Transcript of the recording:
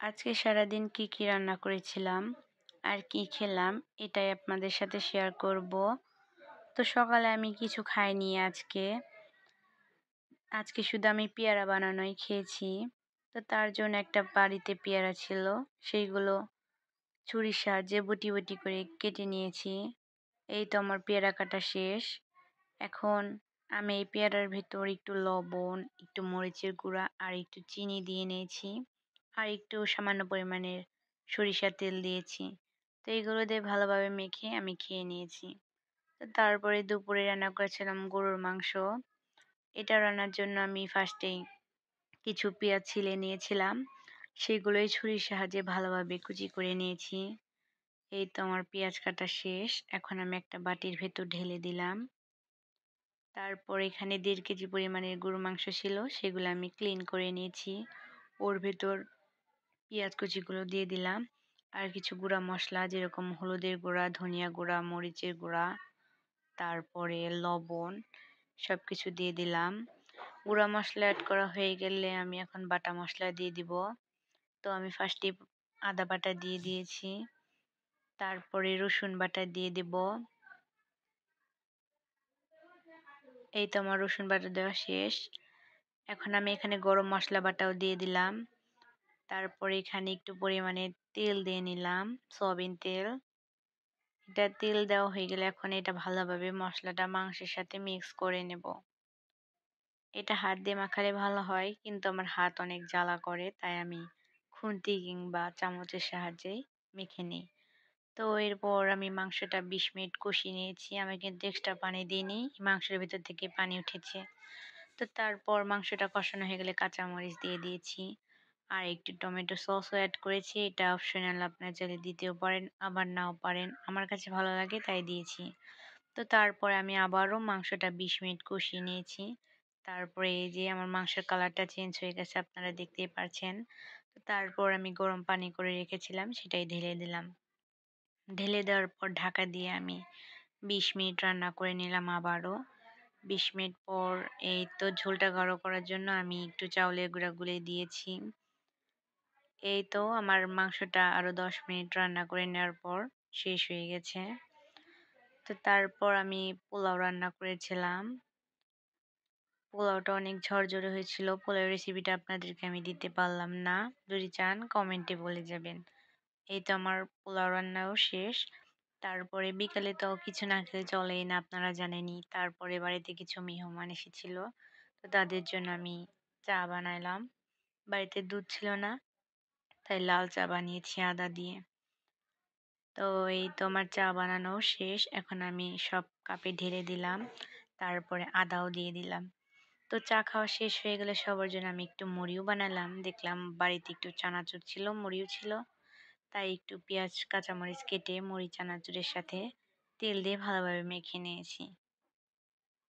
আজকে সারাদিন কি রান্না করেছিলাম আর কি খেলাম এটাই আপনাদের সাথে শেয়ার করব। তো সকালে আমি কিছু খাইনি আজকে। আজকে শুধু আমি পেয়ারা বানানোই খেয়েছি। তো তার জন্য একটা বাড়িতে পেয়ারা ছিল, সেইগুলো ছুরির সাহায্যে বটি বটি করে কেটে নিয়েছি। এই তো আমার পেয়ারা কাটা শেষ। এখন আমি এই পেয়ারার ভেতর একটু লবণ, একটু মরিচের গুঁড়া আর একটু চিনি দিয়ে নিয়েছি, আর একটু সামান্য পরিমাণের সরিষার তেল দিয়েছি। তো এইগুলো দিয়ে ভালোভাবে মেখে আমি খেয়ে নিয়েছি। তো তারপরে দুপুরে রান্না করেছিলাম গরুর মাংস। এটা রান্নার জন্য আমি ফার্স্টেই কিছু পেঁয়াজ ছিলে নিয়েছিলাম, সেগুলোই ছুরির সাহায্যে ভালোভাবে কুচি করে নিয়েছি। এই তো আমার পেঁয়াজ কাটা শেষ। এখন আমি একটা বাটির ভেতর ঢেলে দিলাম। তারপর এখানে 1.5 কেজি পরিমাণের গরুর মাংস ছিল, সেগুলো আমি ক্লিন করে নিয়েছি। ওর ভেতর পেঁয়াজ কুচিগুলো দিয়ে দিলাম, আর কিছু গুঁড়া মশলা যেরকম হলুদের গুঁড়া, ধনিয়া গুঁড়া, মরিচের গুঁড়া, তারপরে লবণ, সব কিছু দিয়ে দিলাম। গুঁড়া মশলা অ্যাড করা হয়ে গেলে আমি এখন বাটা মশলা দিয়ে দিব। তো আমি ফার্স্টে আদা বাটা দিয়ে দিয়েছি, তারপরে রসুন বাটা দিয়ে দিব। এই তো আমার রসুন বাটা দেওয়া শেষ। এখন আমি এখানে গরম মশলা বাটাও দিয়ে দিলাম। তারপরে এখানে একটু পরিমাণে তেল দিয়ে নিলাম, সয়াবিন তেল। এটা তেল দেওয়া হয়ে গেলে এখন এটা ভালোভাবে মশলাটা মাংসের সাথে মিক্স করে নেব। এটা হাত দিয়ে মাখালে ভালো হয়, কিন্তু আমার হাত অনেক জ্বালা করে, তাই আমি খুন্তি কিংবা চামচের সাহায্যেই মেখে নিই। তো এরপর আমি মাংসটা 20 মিনিট কষিয়ে নিয়েছি। আমি কিন্তু এক্সট্রা পানি দিইনি, মাংসের ভিতর থেকে পানি উঠেছে। তো তারপর মাংসটা কষানো হয়ে গেলে কাঁচামরিচ দিয়ে দিয়েছি, আর একটু টমেটো সসও অ্যাড করেছি। এটা অপশনাল, আপনারা চাইলে দিতেও পারেন আবার নাও পারেন, আমার কাছে ভালো লাগে তাই দিয়েছি। তো তারপরে আমি আবারও মাংসটা 20 মিনিট কষিয়ে নিয়েছি। তারপরে এই যে আমার মাংসের কালারটা চেঞ্জ হয়ে গেছে, আপনারা দেখতেই পাচ্ছেন। তো তারপর আমি গরম পানি করে রেখেছিলাম, সেটাই ঢেলে দিলাম। ঢেলে দেওয়ার পর ঢাকা দিয়ে আমি 20 মিনিট রান্না করে নিলাম আবারও। 20 মিনিট পর এই তো ঝোলটা গাঢ় করার জন্য আমি একটু চাউলের গুঁড়া গুলে দিয়েছি। এই তো আমার মাংসটা আরো 10 মিনিট রান্না করে নেওয়ার পর শেষ হয়ে গেছে। তো তারপর আমি পোলাও রান্না করেছিলাম। পোলাওটা অনেক ঝরঝরে হয়েছিল। পোলাও রেসিপিটা আপনাদেরকে আমি দিতে পারলাম না। যদি চান কমেন্টে বলে যাবেন। এই তো আমার পোলাও রান্নাও শেষ। তারপরে বিকালে তো কিছু না খেলে চলেই না, আপনারা জানেনই। তারপরে বাড়িতে কিছু মেহমান এসেছিল, তো তাদের জন্য আমি চা বানাইলাম। বাড়িতে দুধ ছিল না, তাই লাল চা বানিয়েছি আদা দিয়ে। তো এই তো আমার চা বানানো শেষ। এখন আমি সব কাপে ঢেলে দিলাম, তারপরে আদাও দিয়ে দিলাম। তো চা খাওয়া শেষ হয়ে গেলে সবার জন্য আমি একটু মুড়িও বানালাম। দেখলাম বাড়িতে একটু চানাচুর ছিল, মুড়িও ছিল, তাই একটু পেঁয়াজ কাঁচামরিচ কেটে মুড়ি চানাচুরের সাথে তেল দিয়ে ভালোভাবে মেখে নিয়েছি।